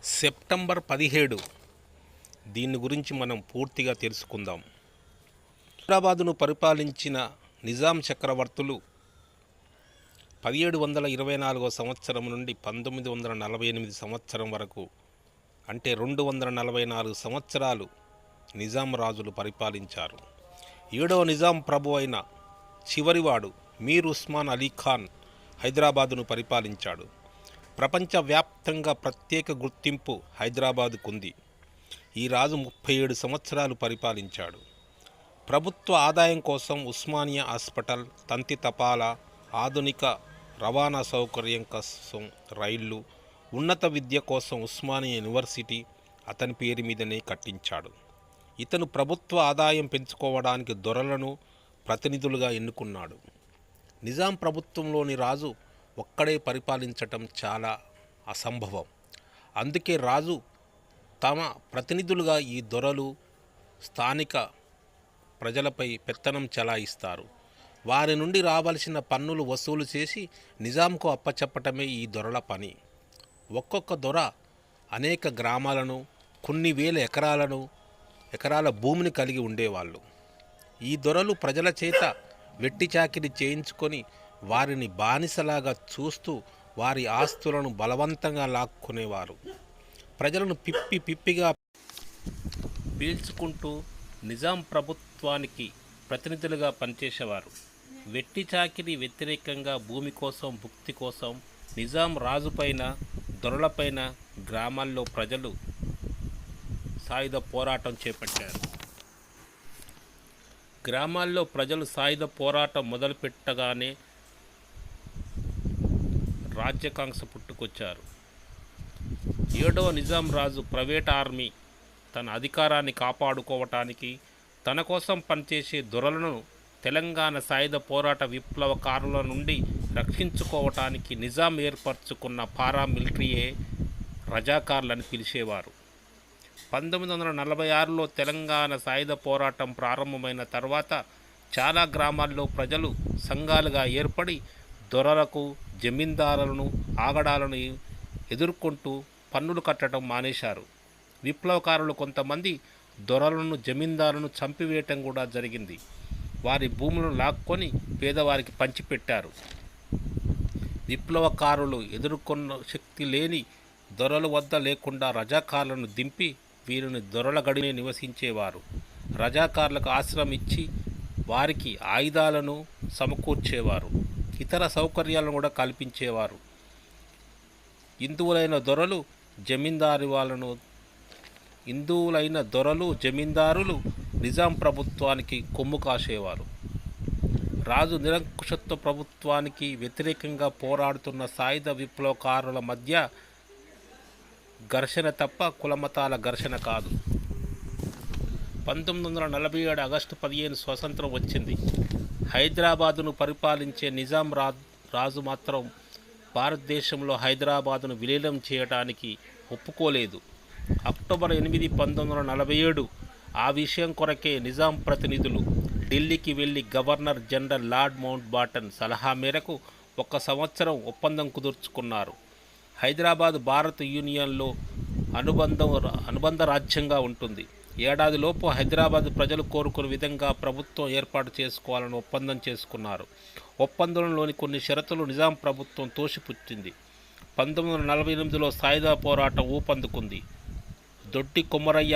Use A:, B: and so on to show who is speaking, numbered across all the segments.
A: September 17 దీని గురించి మనం పూర్తిగా తెలుసుకుందాం. హైదరాబాదును పరిపాలించిన నిజాం చక్రవర్తులు 1724 సంవత్సరం నుండి 1948 సంవత్సరం వరకు, అంటే 244 సంవత్సరాలు నిజాం రాజులు పరిపాలించారు. 7వ నిజాం ప్రభు అయిన చివరివాడు మీర్ ఉస్మాన్ అలీ ఖాన్ హైదరాబాదును పరిపాలించాడు. ప్రపంచవ్యాప్తంగా ప్రత్యేక గుర్తింపు హైదరాబాదుకు ఉంది. ఈ రాజు 37 సంవత్సరాలు పరిపాలించాడు. ప్రభుత్వ ఆదాయం కోసం ఉస్మానియా హాస్పిటల్, తంతి తపాలా, ఆధునిక రవాణా సౌకర్యం కోసం రైళ్లు, ఉన్నత విద్య కోసం ఉస్మానియా యూనివర్సిటీ అతని పేరు మీదనే కట్టించాడు. ఇతను ప్రభుత్వ ఆదాయం పెంచుకోవడానికి దొరలను ప్రతినిధులుగా ఎన్నుకున్నాడు. నిజాం ప్రభుత్వంలోని రాజు ఒక్కడే పరిపాలించటం చాలా అసంభవం. అందుకే రాజు తమ ప్రతినిధులుగా ఈ దొరలు స్థానిక ప్రజలపై పెత్తనం చెలాయిస్తారు. వారి నుండి రావలసిన పన్నులు వసూలు చేసి నిజాంకు అప్పచెప్పటమే ఈ దొరల పని. ఒక్కొక్క దొర అనేక గ్రామాలను, కొన్ని వేల ఎకరాల భూమిని కలిగి ఉండేవాళ్ళు. ఈ దొరలు ప్రజల చేత వెట్టి చాకిరి చేయించుకొని వారిని బానిసలాగా చూస్తూ వారి ఆస్తులను బలవంతంగా లాక్కునేవారు. ప్రజలను పిప్పిగా పీల్చుకుంటూ నిజాం ప్రభుత్వానికి ప్రతినిధులుగా పనిచేసేవారు. వెట్టి చాకిరి వ్యతిరేకంగా భూమి కోసం, భుక్తి కోసం నిజాం రాజుపైన, దొరలపైన గ్రామాల్లో ప్రజలు సాయుధ పోరాటం చేపట్టారు. గ్రామాల్లో ప్రజలు సాయుధ పోరాటం మొదలుపెట్టగానే రాజ్యకాంక్ష పుట్టుకొచ్చారు. 7వ నిజాం రాజు ప్రైవేట్ ఆర్మీ తన అధికారాన్ని కాపాడుకోవటానికి, తన కోసం పనిచేసే దొరలను తెలంగాణ సాయుధ పోరాట విప్లవకారుల నుండి రక్షించుకోవటానికి నిజాం ఏర్పరచుకున్న పారామిలిటరీయే రజాకార్లని పిలిచేవారు. 1946లో తెలంగాణ సాయుధ పోరాటం ప్రారంభమైన తర్వాత చాలా గ్రామాల్లో ప్రజలు సంఘాలుగా ఏర్పడి దొరలకు, జమీందారులను, ఆగడాలను ఎదుర్కొంటూ పన్నులు కట్టడం మానేశారు. విప్లవకారులు కొంతమంది దొరలను, జమీందారులను చంపివేయటం కూడా జరిగింది. వారి భూములను లాక్కొని పేదవారికి పంచిపెట్టారు. విప్లవకారులు ఎదుర్కొన్న శక్తి లేని దొరల వద్ద లేకుండా రజాకార్లను దింపి వీరిని దొరల గడినే నివసించేవారు. రజాకార్లకు ఆశ్రయం ఇచ్చి వారికి ఆయుధాలను సమకూర్చేవారు, ఇతర సౌకర్యాలను కూడా కల్పించేవారు. హిందువులైన దొరలు జమీందారులు నిజాం ప్రభుత్వానికి కొమ్ము కాసేవారు. రాజు నిరంకుశత్వ ప్రభుత్వానికి వ్యతిరేకంగా పోరాడుతున్న సాయుధ విప్లవకారుల మధ్య ఘర్షణ తప్ప కులమతాల ఘర్షణ కాదు. 1947 ఆగస్టు 15 స్వతంత్రం వచ్చింది. హైదరాబాదును పరిపాలించే నిజాం రాజు మాత్రం భారతదేశంలో హైదరాబాదును విలీనం చేయడానికి ఒప్పుకోలేదు. అక్టోబర్ 8, 1947 ఆ విషయం కొరకే నిజాం ప్రతినిధులు ఢిల్లీకి వెళ్ళి గవర్నర్ జనరల్ లార్డ్ మౌంట్ బాటన్ సలహా మేరకు 1 సంవత్సరం ఒప్పందం కుదుర్చుకున్నారు. హైదరాబాద్ భారత యూనియన్లో అనుబంధ రాజ్యంగా ఉంటుంది. ఏడాదిలోపు హైదరాబాద్ ప్రజలు కోరుకునే విధంగా ప్రభుత్వం ఏర్పాటు చేసుకోవాలని ఒప్పందం చేసుకున్నారు. ఒప్పందంలోని కొన్ని షరతులు నిజాం ప్రభుత్వం తోసిపుచ్చింది. 1948లో సాయుధ పోరాటం ఊపందుకుంది. దొడ్డి కొమరయ్య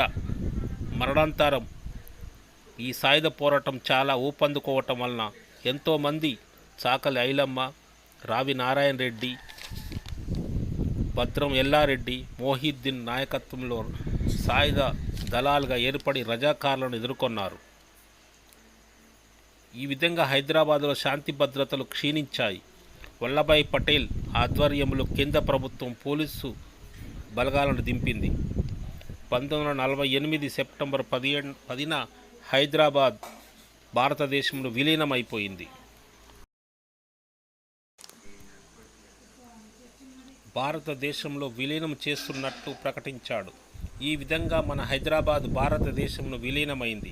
A: మరణాంతరం ఈ సాయుధ పోరాటం చాలా ఊపందుకోవటం వలన ఎంతోమంది చాకలి ఐలమ్మ, రావి నారాయణ రెడ్డి, భద్రం ఎల్లారెడ్డి, మొహిద్దీన్ నాయకత్వంలో సాయుధ దళాలుగా ఏర్పడి రజాకార్లను ఎదుర్కొన్నారు. ఈ విధంగా హైదరాబాదులో శాంతి భద్రతలు క్షీణించాయి. వల్లభాయ్ పటేల్ ఆధ్వర్యంలో కేంద్ర ప్రభుత్వం పోలీసు బలగాలను దింపింది. 1948 సెప్టెంబర్ 10న హైదరాబాద్ భారతదేశంలో విలీనమైపోయింది. భారతదేశంలో విలీనం చేస్తున్నట్టు ప్రకటించాడు. ఈ విధంగా మన హైదరాబాద్ భారతదేశంలో విలీనమైంది.